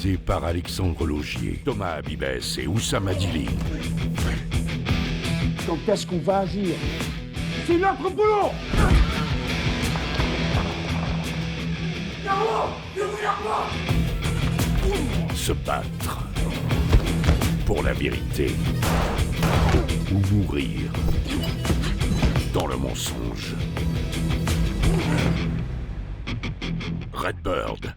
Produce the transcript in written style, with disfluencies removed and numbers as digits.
réalisé par Alexandre Laugier, Thomas Habibès et Oussama Dili. Quand est-ce qu'on va agir? C'est notre boulot! Se battre pour la vérité ou mourir dans le mensonge. Redbird,